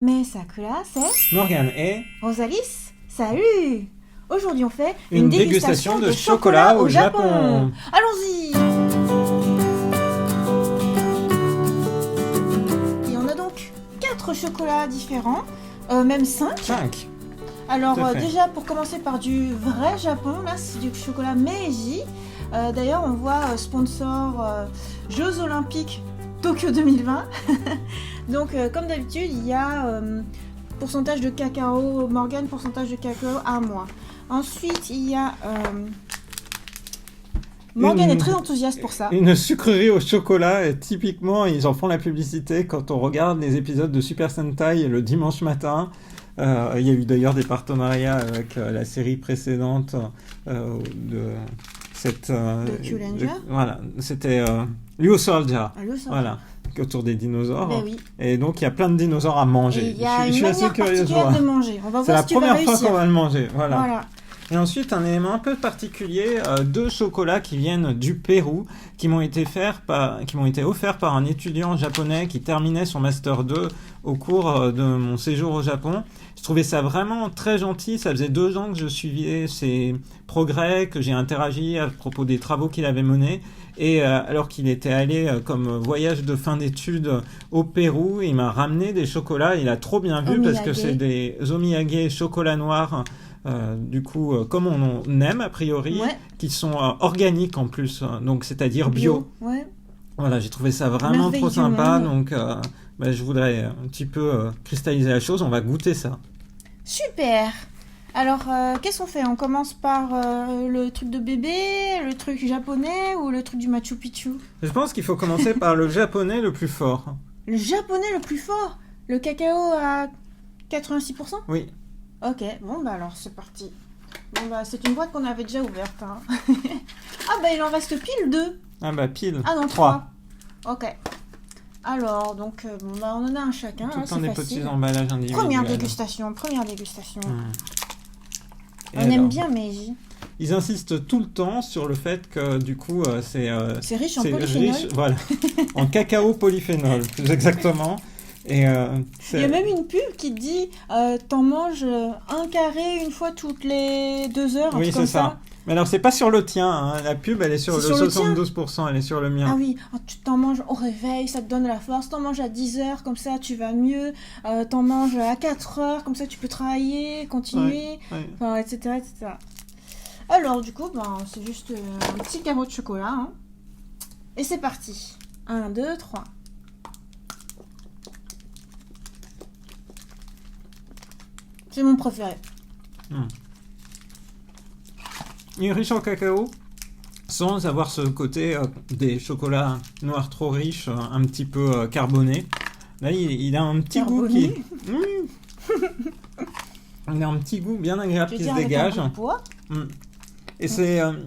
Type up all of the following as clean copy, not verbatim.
Mais Sakura, c'est Morgane et Rosalis. Salut! Aujourd'hui, on fait une dégustation de chocolat au Japon. Allons-y! Et on a donc 4 chocolats différents, même 5. 5. Alors, Tout à fait. déjà, pour commencer par du vrai Japon, là, c'est du chocolat Meiji. D'ailleurs, on voit sponsor Jeux Olympiques Tokyo 2020. Donc, comme d'habitude, il y a pourcentage de cacao, Morgane, pourcentage de cacao à moi. Ensuite, il y a... Morgane est très enthousiaste pour ça. Une sucrerie au chocolat, et typiquement, ils en font la publicité quand on regarde les épisodes de Super Sentai le dimanche matin. Il y a eu d'ailleurs des partenariats avec la série précédente de cette... De Kyuranger. Voilà, c'était Ryu Soldier. Ah, le sang. Voilà, autour des dinosaures. Ben oui. Et donc, il y a plein de dinosaures à Et manger. il y a Je une suis assez manière curieuse de particulière voir. de manger. On va C'est voir la si tu vas première fois réussir. qu'on va le manger. Voilà. Et ensuite, un élément un peu particulier, deux chocolats qui viennent du Pérou, qui m'ont été offerts par un étudiant japonais qui terminait son Master 2 au cours de mon séjour au Japon. Je trouvais ça vraiment très gentil. Ça faisait 2 ans que je suivais ses progrès, que j'ai interagi à propos des travaux qu'il avait menés. Et alors qu'il était allé comme voyage de fin d'études au Pérou, il m'a ramené des chocolats. Il a trop bien vu parce que Omiyage. c'est des omiyage chocolat noir. Du coup, comme on aime a priori, Ouais. qui sont organiques en plus, donc c'est-à-dire bio. Ouais. Voilà, j'ai trouvé ça vraiment Merveille trop du sympa, monde. donc je voudrais un petit peu cristalliser la chose, on va goûter ça. Super. Alors, qu'est-ce qu'on fait? On commence par le truc de bébé, le truc japonais ou le truc du Machu Picchu? Je pense qu'il faut commencer par le japonais le plus fort. Le japonais le plus fort? Le cacao à 86%? Oui, Ok, bon bah alors c'est parti. Bon bah c'est une boîte qu'on avait déjà ouverte. Hein. Ah bah il en reste pile 2. ah bah pile, Ah non, 3. 3. Ok. Alors, donc bon bah on en a un chacun, Tout hein, le temps c'est des facile. petits emballages individuels. Première dégustation. Et On aime alors, bien Meiji. ils insistent tout le temps sur le fait que du coup C'est riche en c'est polyphénol. riche, voilà, en cacao polyphénol, plus exactement. Et Il y a même une pub qui dit t'en manges un carré une fois toutes les 2 heures. un oui, truc c'est comme ça. Mais alors, c'est pas sur le tien, hein. La pub, elle est sur C'est le sur le tien 72%, elle est sur le mien. Ah oui, tu t'en manges au réveil, ça te donne la force. T'en manges à 10 heures, comme ça tu vas mieux. T'en manges à 4 heures, comme ça tu peux travailler, continuer, Ouais. enfin, etc., etc. Alors, du coup, ben, c'est juste un petit carreau de chocolat. Hein. Et c'est parti. 1, 2, 3. C'est mon préféré. Il est riche en cacao, sans avoir ce côté des chocolats noirs trop riches, un petit peu carbonés. Là, il a un petit goût qui... Carboné. Il a un petit goût bien agréable Tu veux qui se dire avec un dégage. goût de bois? Et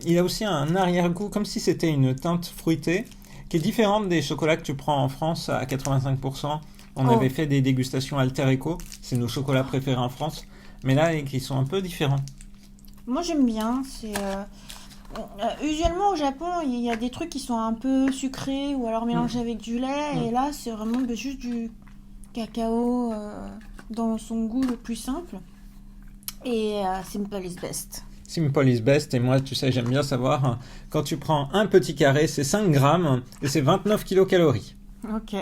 il a aussi un arrière-goût, comme si c'était une teinte fruitée, qui est différente des chocolats que tu prends en France à 85%. On Oh. avait fait des dégustations Alter Eco, c'est nos chocolats préférés en France, mais là, qui sont un peu différents. Moi j'aime bien. C'est usuellement au Japon il y a des trucs qui sont un peu sucrés ou alors mélangés avec du lait et là c'est vraiment juste du cacao dans son goût le plus simple et simple is best. Simple is best, et moi, tu sais, j'aime bien savoir, quand tu prends un petit carré, c'est 5 grammes, et c'est 29 kilocalories. Ok.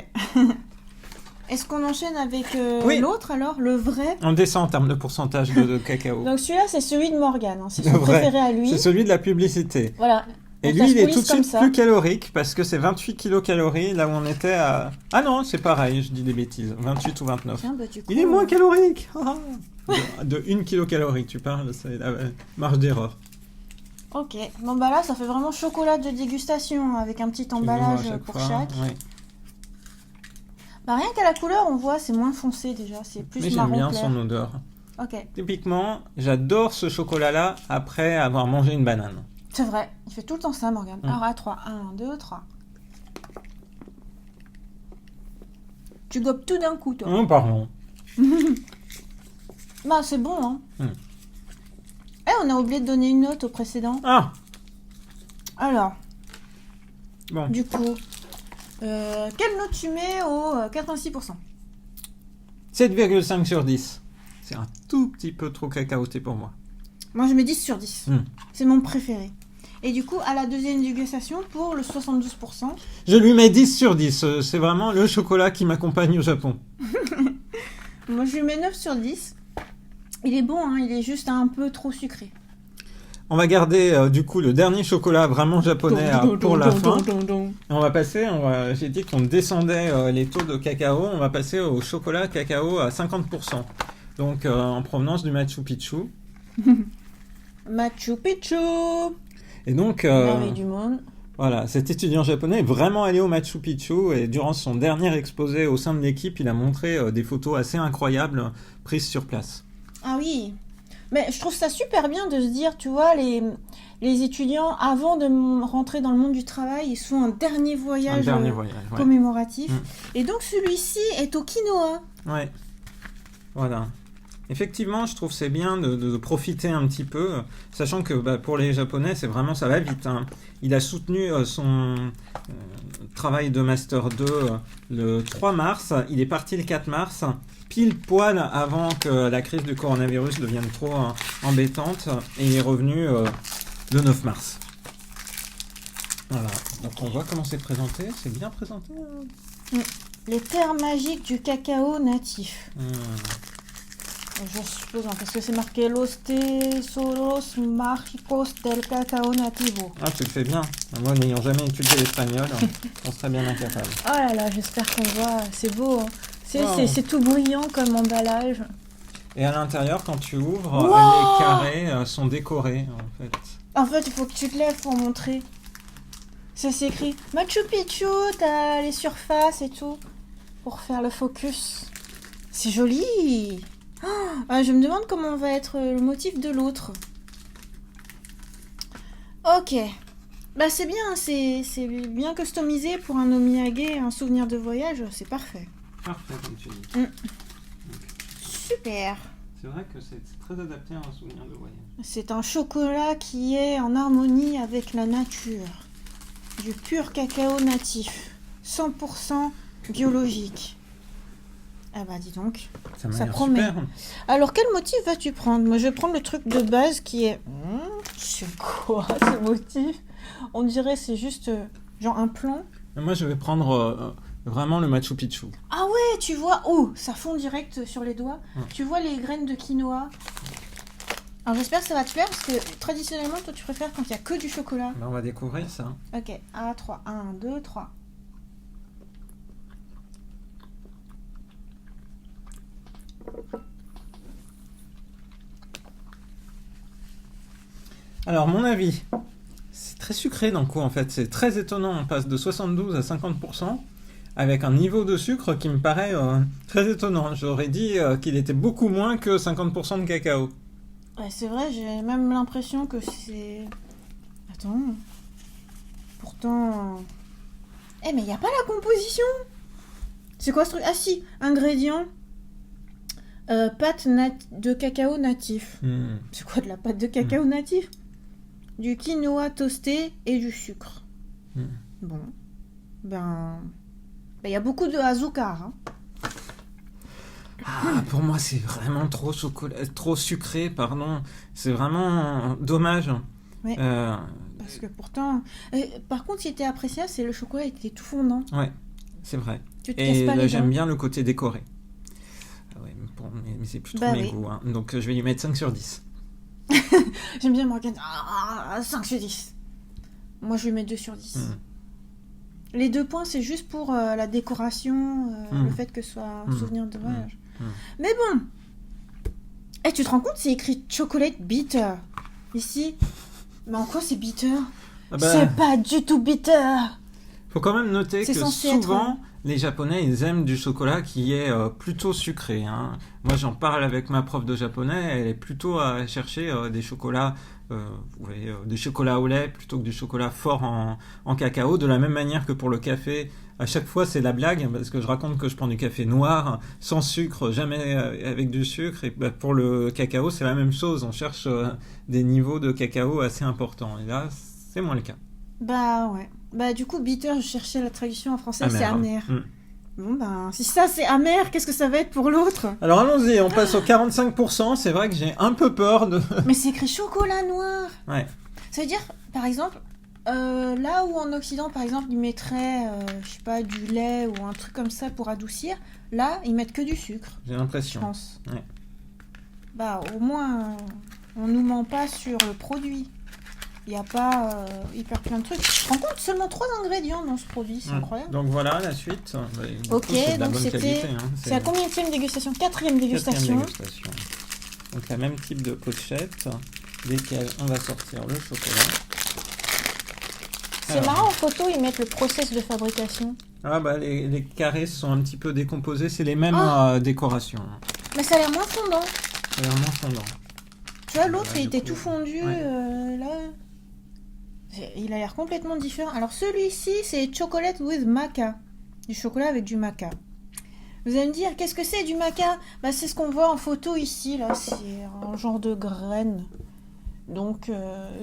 Est-ce qu'on enchaîne avec Oui. l'autre alors, le vrai? On descend en termes de pourcentage de cacao. Donc celui-là c'est celui de Morgane, hein. C'est Le son vrai. préféré à lui. C'est celui de la publicité. Voilà. Et Donc, ça lui, se il est tout de police comme suite ça. plus calorique parce que c'est 28 kilocalories là où on était à... Ah non, c'est pareil, je dis des bêtises. 28 ou 29. Tiens, bah, du coup, Il est moins calorique. De 1 kilocalorie, tu parles, c'est la marge d'erreur. Ok, bon bah là ça fait vraiment chocolat de dégustation avec un petit Tu le emballage vois à pour fois. chaque. Ouais. Bah rien qu'à la couleur on voit c'est moins foncé déjà, c'est plus Mais j'aime marron bien clair. son odeur. Ok, Typiquement, j'adore ce chocolat-là après avoir mangé une banane. c'est vrai, il fait tout le temps ça Morgane. Alors à 3, 1, 2, 3. Tu gobes tout d'un coup toi. Pardon. Bah c'est bon hein. Mm. Eh on a oublié de donner une note au précédent. Ah, Alors, bon. du coup, quelle note tu mets au 86%? 7,5 sur 10. C'est un tout petit peu trop cacaoté pour moi. Moi, je mets 10 sur 10. Mm. C'est mon préféré. Et du coup, à la deuxième dégustation, pour le 72%. Je lui mets 10 sur 10. C'est vraiment le chocolat qui m'accompagne au Japon. Moi, je lui mets 9 sur 10. Il est bon, hein, il est juste un peu trop sucré. On va garder du coup le dernier chocolat vraiment japonais pour la fin. Et on va passer, j'ai dit qu'on descendait les taux de cacao, on va passer au chocolat cacao à 50%. Donc en provenance du Machu Picchu. Machu Picchu. Et donc, Merveille du monde. voilà, cet étudiant japonais est vraiment allé au Machu Picchu et durant son dernier exposé au sein de l'équipe, il a montré des photos assez incroyables prises sur place. Ah oui. Mais je trouve ça super bien de se dire, tu vois, les étudiants, avant de rentrer dans le monde du travail, ils font un dernier voyage, Ouais. commémoratif. Mm. Et donc celui-ci est au quinoa. Ouais, voilà. Effectivement, je trouve c'est bien de profiter un petit peu, sachant que pour les Japonais, c'est vraiment ça va vite. Hein. Il a soutenu son travail de Master 2 le 3 mars, il est parti le 4 mars, pile poil avant que la crise du coronavirus devienne trop embêtante, et il est revenu le 9 mars. Voilà, donc on voit comment c'est présenté, c'est bien présenté. Les terres magiques du cacao natif. Je suppose, hein, parce que c'est marqué Los tesoros mágicos del cacao nativo. Ah, tu le fais bien. Moi, n'ayant jamais étudié l'espagnol, on serait bien incapable. Oh là là, j'espère qu'on voit. C'est beau. Hein. Wow. C'est tout brillant comme emballage. Et à l'intérieur, quand tu ouvres, Wow. les carrés sont décorés, en fait. En fait, il faut que tu te lèves pour montrer. Ça s'écrit Machu Picchu, t'as les surfaces et tout. Pour faire le focus. C'est joli. Ah, je me demande comment va être le motif de l'autre. Ok. Bah c'est bien, c'est bien customisé pour un omiyage, un souvenir de voyage, c'est parfait. Parfait, comme tu dis. Super. C'est vrai que c'est très adapté à un souvenir de voyage. C'est un chocolat qui est en harmonie avec la nature. Du pur cacao natif. 100% biologique. Ah bah dis donc. Ça promet. super. Alors quel motif vas-tu prendre? Moi je vais prendre le truc de base qui est... c'est quoi ce motif? On dirait c'est juste genre un plan. Moi, je vais prendre vraiment le Machu Picchu. Ah ouais, tu vois, oh, ça fond direct sur les doigts. Tu vois les graines de quinoa. Alors j'espère que ça va te plaire parce que traditionnellement, toi tu préfères quand il n'y a que du chocolat. On va découvrir ça. Ok, à 3. 1, 2, 3. Alors, mon avis, c'est très sucré d'un coup, en fait. C'est très étonnant. On passe de 72 à 50%. Avec un niveau de sucre qui me paraît très étonnant. J'aurais dit qu'il était beaucoup moins que 50% de cacao. Ouais, c'est vrai, j'ai même l'impression que c'est... Attends. Pourtant... Eh, mais il n'y a pas la composition. C'est quoi ce truc? Ah si, ingrédients. Pâte de cacao natif. C'est quoi de la pâte de cacao natif? Du quinoa toasté et du sucre. Bon. Ben... il y a beaucoup de azucar. Hein. Ah, pour moi, c'est vraiment trop sucré, pardon. C'est vraiment dommage. Ouais. Parce que pourtant... par contre, ce qui était appréciable, c'est le chocolat était tout fondant. Ouais, c'est vrai. Tu te casses pas là, les j'aime dents. bien le côté décoré. Ouais, mais c'est plus trop mes goûts. Hein. Donc, je vais lui mettre 5 sur 10. J'aime bien Morgane. 5 sur 10. Moi, je lui mets 2 sur 10. Les 2 points, c'est juste pour la décoration, le fait que ce soit un souvenir de voyage. Mais bon. Et tu te rends compte, c'est écrit chocolate bitter. Ici. Mais en quoi c'est bitter? C'est pas du tout bitter. Faut quand même noter que souvent, être... les Japonais, ils aiment du chocolat qui est plutôt sucré. Hein. Moi, j'en parle avec ma prof de japonais. Elle est plutôt à chercher des chocolats, des chocolats au lait plutôt que du chocolat fort en cacao. De la même manière que pour le café, à chaque fois, c'est la blague parce que je raconte que je prends du café noir, sans sucre, jamais avec du sucre. Et pour le cacao, c'est la même chose. On cherche des niveaux de cacao assez importants. Et là, c'est moins le cas. Bah ouais. Bah du coup, bitter, je cherchais la traduction en français, c'est amer. Bon ben, si ça c'est amer, qu'est-ce que ça va être pour l'autre? Alors allons-y, on passe au 45%. C'est vrai que j'ai un peu peur de... Mais c'est écrit chocolat noir. Ouais. Ça veut dire, par exemple, là où en Occident, par exemple, ils mettraient, je sais pas, du lait ou un truc comme ça pour adoucir, là, ils mettent que du sucre, J'ai je l'impression. pense. Ouais. Bah, au moins, on nous ment pas sur le produit. Il n'y a pas hyper plein de trucs. Je me rends compte, seulement 3 ingrédients dans ce produit, c'est incroyable. Donc voilà la suite. Du Ok, coup, c'est de la donc bonne c'était... qualité, hein. C'est la combienième dégustation? Quatrième Quatrième dégustation. dégustation. Donc la même type de pochette, desquelles on va sortir le chocolat. C'est Alors. marrant, en photo, ils mettent le process de fabrication. Ah bah les carrés sont un petit peu décomposés, c'est les mêmes décorations. Mais ça a l'air moins fondant. C'est vraiment fondant. Tu vois, l'autre, Ouais, il du était coup, tout fondu, ouais. là... Il a l'air complètement différent. Alors celui-ci, c'est chocolate with maca. Du chocolat avec du maca. Vous allez me dire, qu'est-ce que c'est du maca? Bah, c'est ce qu'on voit en photo ici, là. C'est un genre de graine. Donc,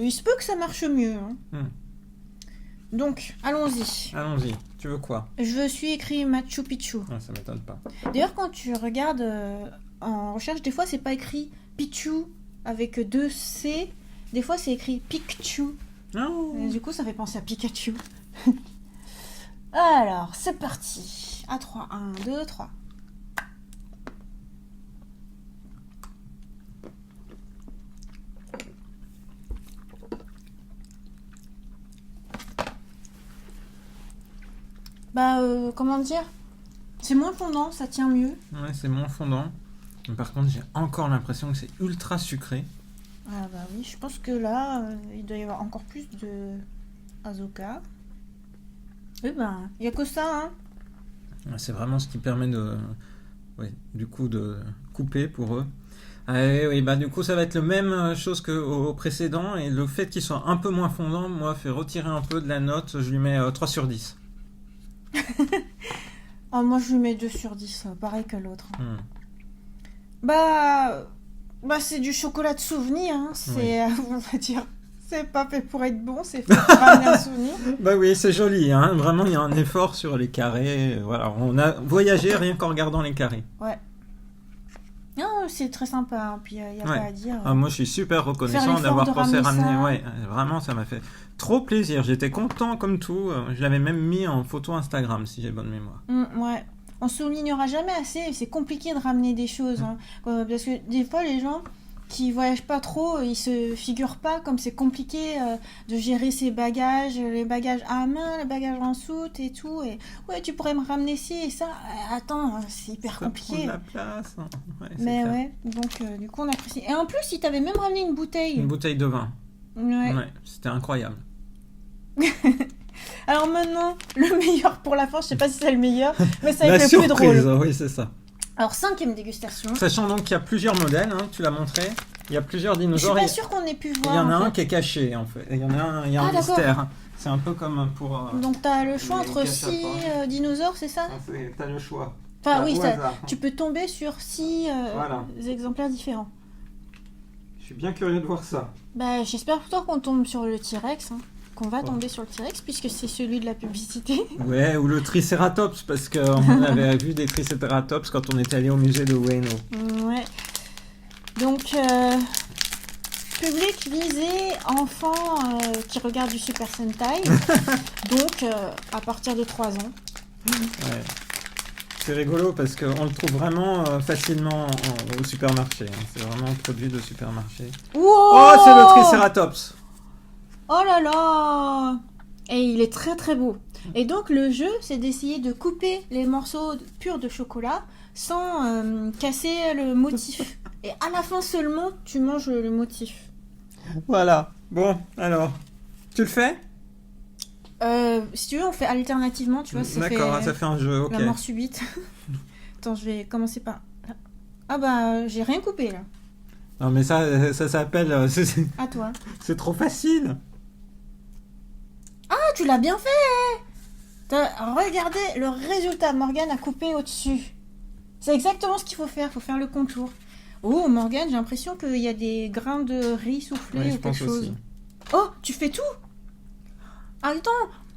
il se peut que ça marche mieux. Hein. Donc, allons-y. Allons-y. Tu veux quoi? Je suis écrit Machu Picchu. Ah, ça m'étonne pas. D'ailleurs, quand tu regardes en recherche, des fois, c'est pas écrit Pichu avec 2 C. Des fois, c'est écrit Pikachu. Oh. Et du coup, ça fait penser à Pikachu. Alors, c'est parti. À 3. 1, 2, 3. Bah, comment dire? C'est moins fondant, ça tient mieux. Ouais, c'est moins fondant. Mais par contre, j'ai encore l'impression que c'est ultra sucré. Ah bah oui, je pense que là, il doit y avoir encore plus de Azoka. Eh ben, il n'y a que ça, hein. C'est vraiment ce qui permet de... Ouais, du coup, de couper pour eux. Oui, bah du coup, ça va être la même chose qu'au précédent. Et le fait qu'il soit un peu moins fondant, moi, fait retirer un peu de la note. Je lui mets 3 sur 10. Oh, moi, je lui mets 2 sur 10, pareil que l'autre. Bah, c'est du chocolat de souvenir, hein. C'est, on va dire, c'est pas fait pour être bon, c'est fait pour ramener un souvenir. Bah oui, c'est joli, hein. Vraiment, il y a un effort sur les carrés. Voilà, on a voyagé rien qu'en regardant les carrés. Ouais. Non, c'est très sympa, hein. Puis il n'y a pas à dire. Ah, moi, je suis super reconnaissant d'avoir pensé ramener. Ouais, vraiment, ça m'a fait trop plaisir. J'étais content comme tout. Je l'avais même mis en photo Instagram, si j'ai bonne mémoire. Ouais. On soulignera jamais assez, c'est compliqué de ramener des choses. Hein. Parce que des fois, les gens qui voyagent pas trop, ils se figurent pas comme c'est compliqué de gérer ses bagages, les bagages à main, les bagages en soute et tout. Et ouais, tu pourrais me ramener ci et ça. Attends, c'est hyper compliqué. Ça prend de la place. Hein. Ouais, mais clair. ouais, donc du coup, on apprécie. Et en plus, il t'avait même ramené une bouteille. Une bouteille de vin. Ouais. C'était incroyable. Alors maintenant, le meilleur pour la fin, je sais pas si c'est le meilleur, mais ça va La être le plus surprise, drôle. oui, c'est ça. Alors, 5e dégustation. Sachant donc qu'il y a plusieurs modèles, hein, tu l'as montré. Il y a plusieurs Je suis dinosaures. pas sûre qu'on ait pu voir. Il y en a en un fait. qui est caché, en fait. Il y en a un, il y a un d'accord. mystère. C'est un peu comme pour... Donc t'as le choix les entre caches à 6 pas. dinosaures, c'est ça? T'as le choix. Enfin oui, au ça, hasard. tu peux tomber sur 6 Voilà. exemplaires différents. Je suis bien curieux de voir ça. Bah j'espère plutôt qu'on tombe sur le T-Rex, hein. Qu'on va tomber sur le T-Rex puisque c'est celui de la publicité. Ouais, ou le Triceratops, parce qu'on avait vu des Triceratops quand on était allé au musée de Ueno. Ouais. Donc, public visé, enfants qui regardent du Super Sentai. Donc, à partir de 3 ans. Ouais. C'est rigolo parce qu'on le trouve vraiment facilement au supermarché. Hein. C'est vraiment un produit de supermarché. Wow, Oh, c'est le Triceratops! Oh là là! Et il est très très beau. Et donc le jeu, c'est d'essayer de couper les morceaux purs de chocolat sans casser le motif. Et à la fin seulement, tu manges le motif. Voilà. Bon, alors, tu le fais? Si tu veux, on fait alternativement, tu vois. D'accord, ça fait un jeu, ok. La mort subite. Attends, je vais commencer par... Ah bah, j'ai rien coupé là. Non mais ça s'appelle... À toi. c'est trop facile. Ah, tu l'as bien fait! Regardez le résultat. Morgane a coupé au-dessus. C'est exactement ce qu'il faut faire. Il faut faire le contour. Oh, Morgane, j'ai l'impression qu'il y a des grains de riz soufflés Ouais, ou je quelque pense chose. aussi. Oh, tu fais tout? Attends,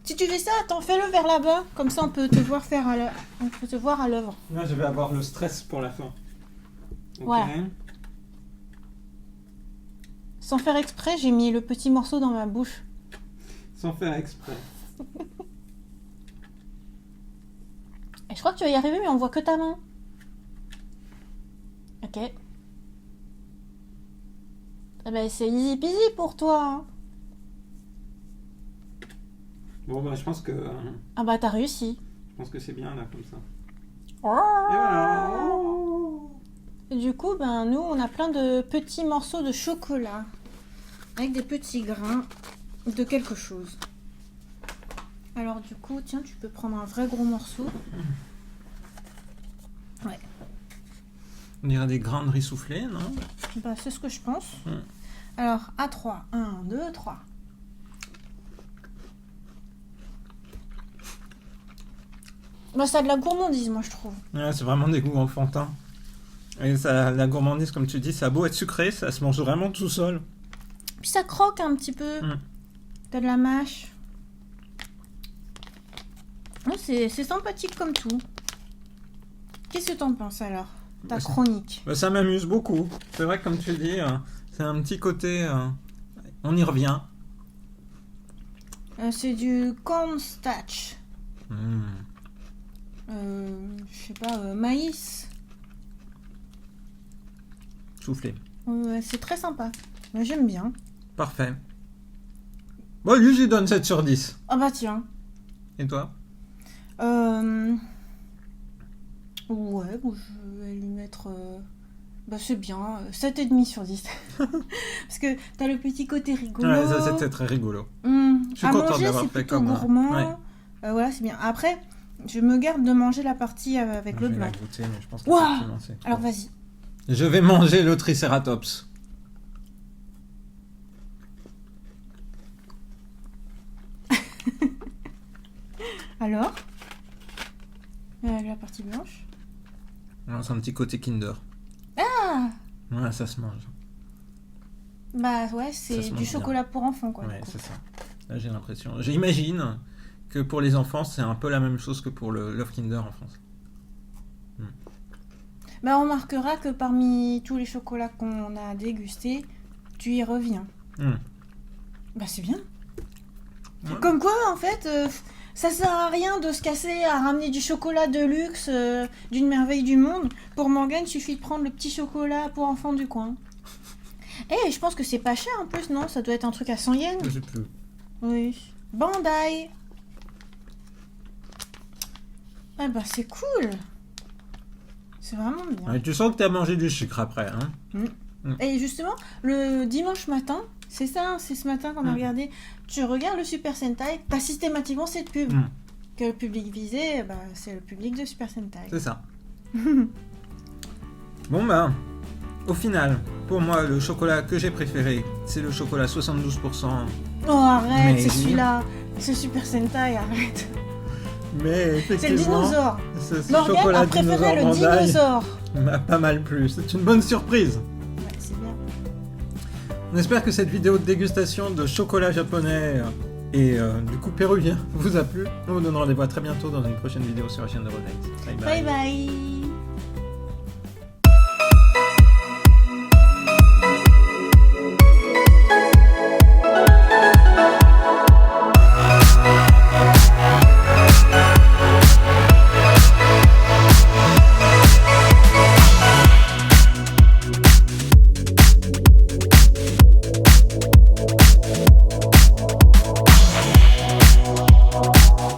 Si tu fais ça, attends, fais-le vers là-bas. Comme ça, on peut te voir faire on peut te voir à l'œuvre. Là, je vais avoir le stress pour la fin. Ok. Voilà. Sans faire exprès, j'ai mis le petit morceau dans ma bouche. Sans faire exprès. Et je crois que tu vas y arriver, mais on voit que ta main. Ok. Eh ben, c'est easy peasy pour toi. Hein. Bon, bah, je pense que Ah bah, t'as réussi. c'est bien là, comme ça. Et Oh. voilà. Et du coup, ben, nous, on a plein de petits morceaux de chocolat. Avec des petits grains de quelque chose. Alors, du coup, tiens, tu peux prendre un vrai gros morceau. Ouais. On dirait des grains de riz soufflé, non? Bah, c'est ce que je pense. Mm. Alors, à 3. 1, 2, 3. Bah, ça a de la gourmandise, moi, je trouve. Ouais, c'est vraiment des goûts enfantins. Et ça, la gourmandise, comme tu dis, ça a beau être sucré, ça se mange vraiment tout seul. Puis ça croque un petit peu. Mm. T'as de la mâche. Oh, c'est sympathique comme tout. Qu'est-ce que t'en penses alors? Ta Bah, chronique. Bah, ça m'amuse beaucoup. C'est vrai que, comme tu dis, c'est un petit côté... on y revient. C'est du cornstarch. Mm. Je sais pas, maïs. Soufflé. C'est très sympa. Moi, j'aime bien. Parfait. Bon, lui, je lui donne 7 sur 10. Ah bah tiens. Et toi? Ouais, bon, je vais lui mettre... Bah c'est bien, 7,5 sur 10. Parce que t'as le petit côté rigolo. Ouais, ça, c'était très rigolo. Je suis À content de manger, l'avoir c'est fait plutôt comme... gourmand. ouais. Voilà, c'est bien. Après, je me garde de manger la partie avec Je le vais blanc. la goûter, mais je pense Ouah qu'effectivement, c'est trop. Alors vas-y. Je vais manger le Triceratops. Alors la partie blanche. Non, c'est un petit côté Kinder. Ah Ouais, ça se mange. Bah ouais, Ça c'est se du mange chocolat pour enfants quoi. Ouais, du coup. c'est ça. Là, j'ai l'impression. J'imagine que pour les enfants, c'est un peu la même chose que pour le Love Kinder en France. Bah on remarquera que parmi tous les chocolats qu'on a dégustés, tu y reviens. Bah c'est bien. Ouais. Comme quoi en fait, ça sert à rien de se casser à ramener du chocolat de luxe d'une merveille du monde. Pour Morgane, il suffit de prendre le petit chocolat pour enfants du coin. Et je pense que c'est pas cher en plus, non? Ça doit être un truc à 100 yens. Je sais plus. Oui. Bandai. Ah bah c'est cool. C'est vraiment bien. Ouais, tu sens que tu as mangé du sucre après, hein? Et justement, le dimanche matin, c'est ça, c'est ce matin qu'on a regardé, tu regardes le Super Sentai, t'as systématiquement cette pub. Que le public visé, bah, c'est le public de Super Sentai. C'est ça. Bon bah, au final, pour moi, le chocolat que j'ai préféré, c'est le chocolat 72%. Oh arrête, Mais c'est oui. celui-là. C'est Super Sentai, arrête. Mais C'est le effectivement, dinosaure. ce Morgane chocolat a préféré le Bandai dinosaure. m'a pas mal plu. C'est une bonne surprise. Ouais, c'est bien. On espère que cette vidéo de dégustation de chocolat japonais et du coup péruvien vous a plu. Nous vous donnons rendez-vous à très bientôt dans une prochaine vidéo sur la chaîne de Rolex. Bye bye. Bye bye.